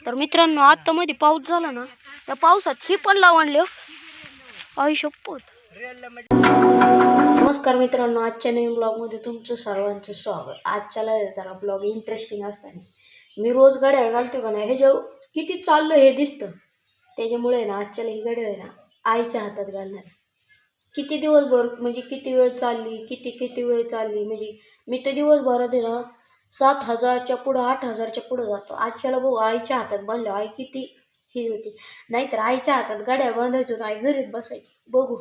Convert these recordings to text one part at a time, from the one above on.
तर मित्रांनो आता मध्ये पाऊस झाला ना, त्या पावसात ही पण लावणले आई शपथ. नमस्कार मित्रांनो, आजच्या नवीन ब्लॉगमध्ये तुमचं सर्वांचं स्वागत. आजच्याला जरा ब्लॉग इंटरेस्टिंग असताना मी रोज गाड्या घालतो का नाही, हे जे किती चाललं हे दिसतं, त्याच्यामुळे ना आजच्याला ही गाडी आहे ना आईच्या हातात घालणार. किती दिवसभर म्हणजे किती वेळ चालली, किती वेळ चालली, म्हणजे मी तर दिवसभरात आहे ना 7,000च्या पुढं 8,000च्या पुढं जातो. आजच्याला भाऊ आईच्या हातात बांधलं. आई किती ही होती, नाहीतर आईच्या हातात गाड्या बांधायचो ना, आई घरीच बसायची. बघू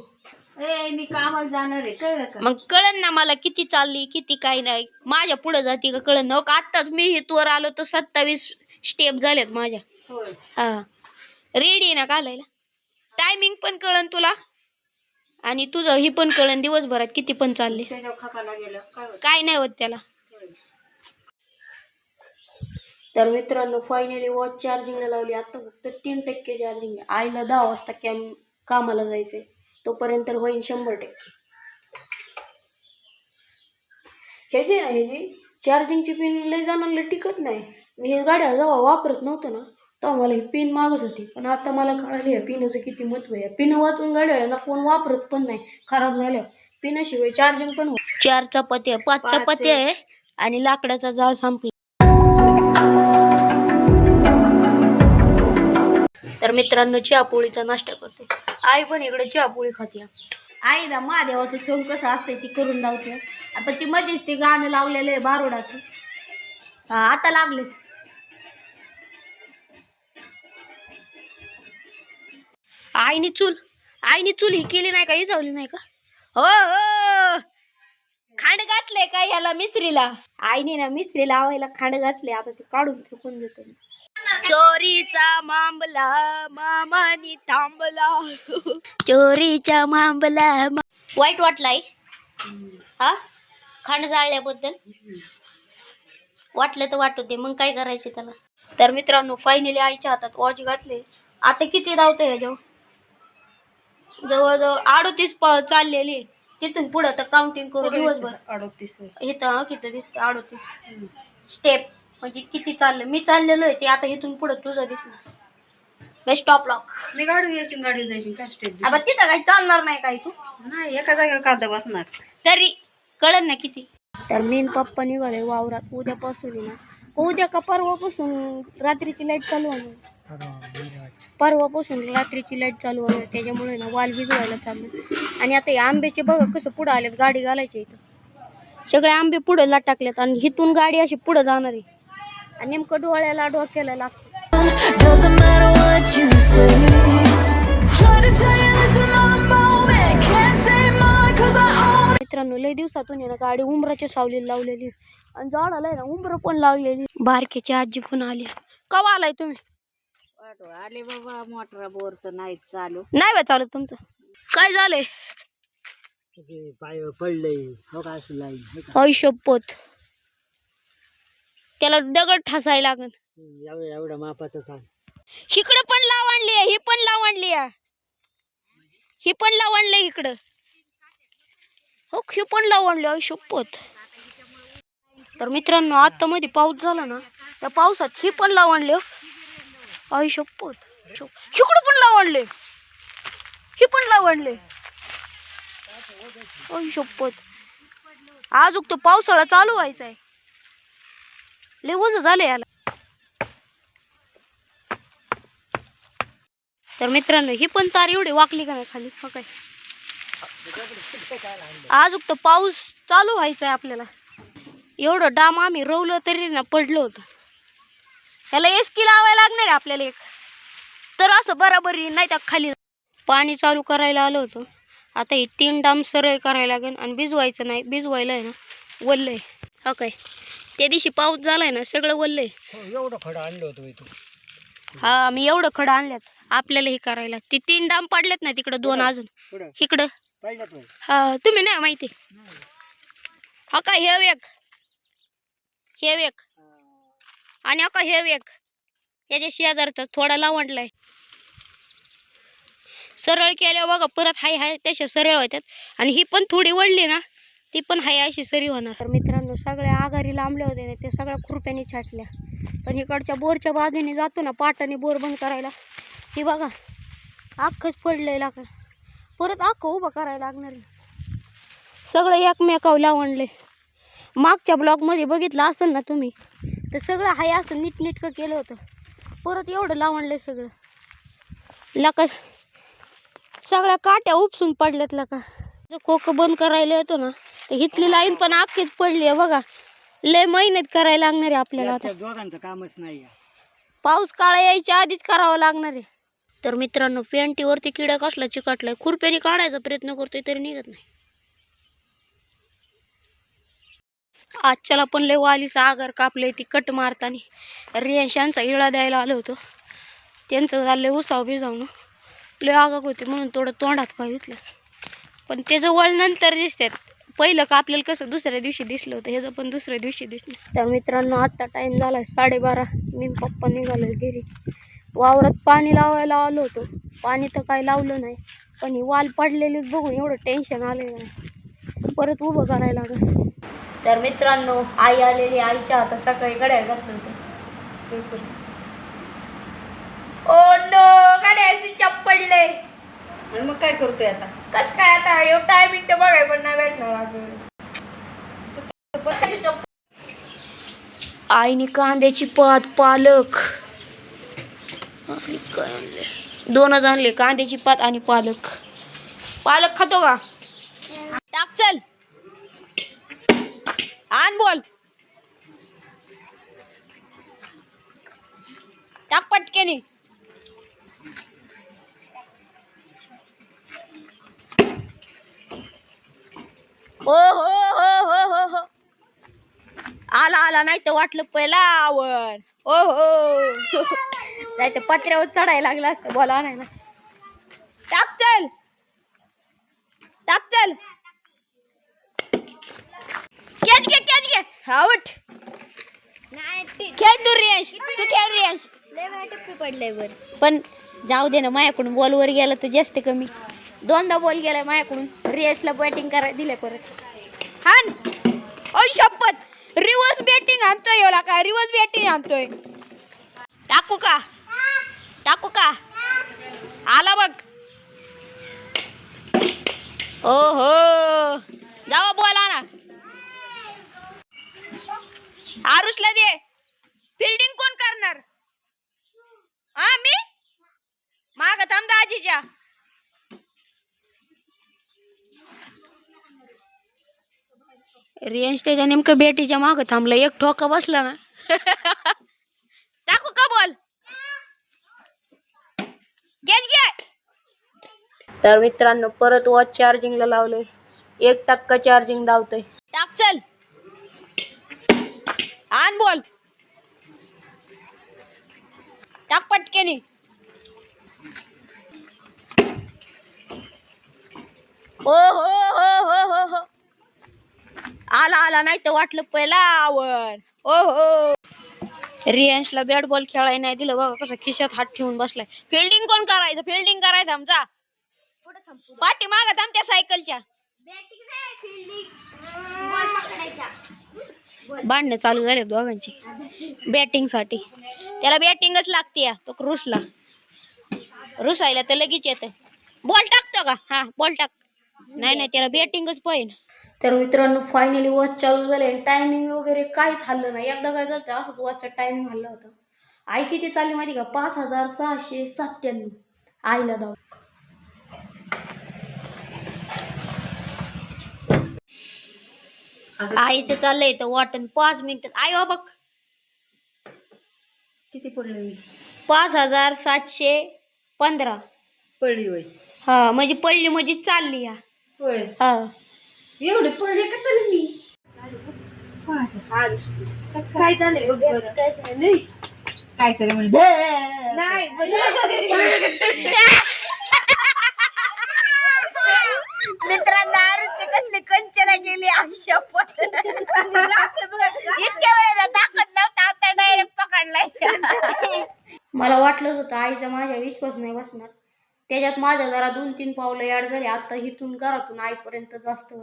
मी कामाला जाणार आहे, कळलं का? मग कळन ना मला किती चालली किती काही नाही. माझ्या पुढे जाती का कळन ना. आत्ताच मी इथवर आलो तर 27 स्टेप झाल्यात माझ्या. होय. हा रेडी ना घालायला. टायमिंग पण कळन तुला आणि तुझं ही पण कळन दिवसभरात किती पण चालली. त्याच्यावर खपायला गेलं काय नाही होत त्याला. तर मित्रांनो फायनली वॉच चार्जिंगला लावली. आता फक्त 3% चार्जिंग. आईला 10 वाजता कामाला जायचंय, तोपर्यंत होईन 100%. हे जे ना हे चार्जिंगची पिन लय जणांना टिकत नाही. मी हे गाड्या जेव्हा वापरत नव्हतं ना तेव्हा मला ही पिन मागत होती, पण आता मला कळाली या पिनाचं किती महत्व आहे. पिन वाचून गाड्या ना कोण वापरत पण नाही, खराब झाल्या. पिनाशिवाय चार्जिंग पण होत. 4 चपात्या 5 चपात्या आहे आणि लाकडाचा जाळ संपला. तर मित्रांनो चहा पोळीचा नाश्ता करते. आई पण इकडे चहा पोळी खाते. आईला महादेवाचं सोंग कसं असतंय ती करून लावते. आपण ती मध्येच ते गाणं लावलेलं आहे बारोडाचं. हा आता लागले. आईने चूल ही केली नाही का, इजावली नाही का? हो हो खांड घातले का ह्याला मिसरीला. आईने ना मिसरी लावायला खांड घातले. आता ते काढून फेकून देतो. चोरीचा मांबला मामानी थांबला. चोरीचा मांबला वाईट वाटलाय हा खांड जाळल्याबद्दल. वाटलं तर वाटू दे, मग काय करायचे त्याला. तर मित्रांनो फायनली आईच्या हातात वॉच घातले. आता किती धावतंय ह्याच्यावर? जवळजवळ 38 चाललेली. तिथून पुढं तर काउंटिंग करू दिवसभर. 38 इथं किती दिसतं 38 स्टेप. म्हणजे किती चाललं मी चाललेलो आहे ते. आता इथून पुढं तुझं दिसणार. बेस्ट ऑफ लक. मी गाडी यायची गाडी जायची काय स्टेप आता तिथं काही चालणार नाही काही तू नाही, एका जागेवर काढता बसणार तरी कळन ना किती. तर मी पप्पा निघाले वावरात. उद्यापासून ना, उद्या का परवापासून रात्रीची लाईट चालू होणार. परवापासून रात्रीची लाईट चालू होणार. त्याच्यामुळे ना वाल भिजवायला चालू. आणि आता हे आंब्याचे बघा कसं पुढे आलेत. गाडी घालायची इथं. सगळे आंबे पुढे टाकलेत आणि इथून गाडी अशी पुढे जाणार आहे आणि नेमकं डोळ्याला डोक्याला लागते. मित्रांनो लय दिवसातून आहे ना गाडी उंबराच्या सावलीला लावलेली आणि झाडाला आहे ना उंबर पण लावलेली. बारकेची आजी पण आली. कवा आलाय तुम्ही? आले बाबा. मोटर बोर तर नाही चालू. नाही बा चालू तुमचं. काय झालंय? पाय पडलंय. आई शपथ. त्याला दगड ठसायला लागल. एवढ्या मापाचं सांग. इकडं पण लावणली आहे, ही पण लावणली आहे, ही पण लावणलं इकडं. हो ही पण लावणली. आई शपथ. तर मित्रांनो आता मध्ये पाऊस झाला ना, त्या पावसात ही पण लावणली. आई शपथ. इकडं पण लावणले, ही पण लावणले. आई शपथ. आज तो पावसाळा चालू व्हायचा आहे. लय वज झालं याला. तर मित्रांनो ही पण तार एवढी वाकली का नाही खाली. हो काय आज तो पाऊस चालू व्हायचा आहे आपल्याला. एवढं डाम आम्ही रवलं तरी ना पडलं होतं. त्याला एसकी लावायला लागणार आहे आपल्याला एक, तर असं बराबरी नाही त्या खाली. पाणी चालू करायला आलं होतं. आता हे 3 डाम सरळ करायला लागेल आणि भिजवायचं नाही. भिजवायला आहे ना वल्लय. हो काय त्या दिवशी पाऊस झालाय ना सगळं वल्लय. एवढं खडं आणलं होतं तू. हा मी एवढं खडं आणल्यात आपल्याला हे करायला. ती 3 डाम पडलेत ना तिकडं 2 अजून इकडं. हा तुम्ही नाही माहिती. हा का हे एक आणि हा का हे एक याच्या शेजारचा थोडा लावणलाय. सरळ केल्यावर बघा परत हाय हाय तशा सरळ होत्यात आणि ही पण थोडी वळली ना ती पण हाय अशी सरी होणार. तर मित्रांनो सगळ्या आघारी लांबल्या होत्या ना ते सगळ्या खुरप्याने छाटल्या. पण इकडच्या बोरच्या बाजूने जातो ना पाटाने बोर बंद करायला, ही बघा अख्खंच पडलेला का. परत अख्खं उभं करायला लागणार आहे. सगळं एकमेकावर लावणले. मागच्या ब्लॉकमध्ये बघितलं असेल ना तुम्ही, तर सगळं हाय असं नीटनेटकं केलं होतं. परत एवढं लावणले सगळं लका. सगळ्या काट्या उपसून पडल्यात लका. जो कोक बंद करायला येतो ना तर इथली लाईन पण अख्खीच पडली आहे बघा. लय मेहनत करायला लागणार आहे आपल्याला. आता दोघांचं कामच नाही. पाऊस काळा यायच्या आधीच करावं लागणार आहे. तर मित्रांनो, पेंटीवरती किडा कसला चिकटलाय. खुरप्याने काढायचा प्रयत्न करतोय तरी निघत नाही. आजच्याला पण लय वालीचा आगार कापले ती कट मारताना. रेषांचा इळा द्यायला आलो होतो, त्यांचं झालं उसाव भिजावणं. लय आगाग होते म्हणून थोडं तोंडात पाय धुतलं. पण त्याचं वळ नंतर दिसतात. पहिलं का आपल्याला कसं दुसऱ्या दिवशी दिसलं होतं, ह्याचं पण दुसऱ्या दिवशी दिसलं. तर मित्रांनो, आत्ता टाईम झाला 12:30. मी पप्पा निघालो घरी. वावरात पाणी लावायला आलो होतो. पाणी तर काय लावलं नाही, पण ही वाल पडलेलीच बघून एवढं टेन्शन आलेलं नाही. परत उभं करायला लागलं. तर मित्रांनो, आई आलेली. आईच्या हातात सकाळी गड्या घातलं होतं बिलकुल. ओ नो, गड्याशी चप्पडले. मग काय करतोय आता? कस काय आता एवढं टायमिंग तर बघाय पण नाही भेटणार. आईने कांद्याची पात, पालक आणि काय आणले, 2च आणले, कांद्याची पात आणि पालक. पालक खातो का? टाक चल, आण बोल, टाक पटकेनी. हो हो हो हो हो हो, आला आला, नाही तर वाटलं पहिला आवड. हो हो, नाही तर पत्र्यावर चढायला लागलं असतं. बोला नाही ना. टाक चल, टाक चल, कॅच घे, कॅच घे, आउट. खेळ तू रियांश, तू खेळ रियांश. लय वेळा टप्पी पडलाय वर. पण जाऊ दे ना, माझ्याकडून बॉलवर गेला तर जास्त कमी. 2दा बॉल गेलाय माझ्याकडून. रियांशला बॅटिंग करायला दिले परत. हान, ओय शपथ, रिव्हर्स बॅटिंग आणतोय. एवढा काय रिव्हर्स बॅटिंग आणतोय. टाकू का, टाकू का? आला बघ. ओ हो, जावा बॉल आणा. आरुषला दे. फिल्डिंग कोण करणार? हा, मी माग थांब दाजीच्या. रियांश त्याच्या नेमकं बॅटीच्या माग थांबला. एक ठोका बसला ना. टाकू का बॉल? गेट घे. तर मित्रांनो, परत वॉच चार्जिंगला लावलोय. 1% चार्जिंग दावतोय. टाक चल, आण बॉल, टाक पटकेनी. हो हो हो हो हो हो, आला आला, नाही तर वाटलं पहिला आवड. हो हो, रियांशला बॅट बॉल खेळायला नाही दिलं. बघा कसं खिशात हात ठेवून बसलाय. फिल्डिंग कोण करायचं? फिल्डिंग करायचं आमचा. पाठी मागत आमच्या सायकलच्या. भांडणं चालू झाले दोघांची बॅटिंग साठी. त्याला बॅटिंगच लागते. तो रुसला, रुसायला तर लगेच येते. बॉल टाकतो का? हा, बॉल टाक. नाही नाही, त्याला बॅटिंगच पाहिजे. तर मित्रांनो, फायनली वॉच चालू झाले. टायमिंग वगैरे काहीच हल्लं नाही. एकदा काय झालं असंच वॉचचा टायमिंग हल्ला होता. आई किती चालली माहिती का? 5697. आईला दाव. आईचं चाललंय तर वाटण 5 मिनिटात. आई हो बघ किती पडले? 5715 पडली होय. हा, म्हणजे पडली म्हणजे चालली. हा होय, हा, एवढे पडले का तरी मी? काय झालंय बघ बरं. काय तरी म्हणजे नाही. मित्रांनो, आरुषचे कसले कंचना गेली आयुष्यात. इतक्या वेळेला दाखवत नव्हता, आता डायरेक्ट पकडलाय. मला वाटलंच होतं आईचा माझ्या विश्वास नाही बसणार. त्याच्यात माझ्या जरा 2-3 पावलं याड झाली. आता इथून घरातून आईपर्यंत जास्त.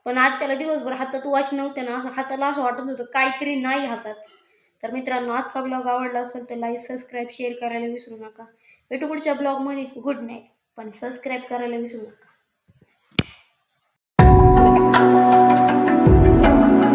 पण आजच्याला दिवसभर हातात वॉच नव्हते ना, असं हाताला असं वाटत होतं काहीतरी नाही हातात. तर मित्रांनो, आजचा ब्लॉग आवडला असेल तर लाईक, सबस्क्राईब, शेअर करायला विसरू नका. भेटू पुढच्या ब्लॉगमध्ये. Good night. पण सबस्क्राईब करायला विसरू नका.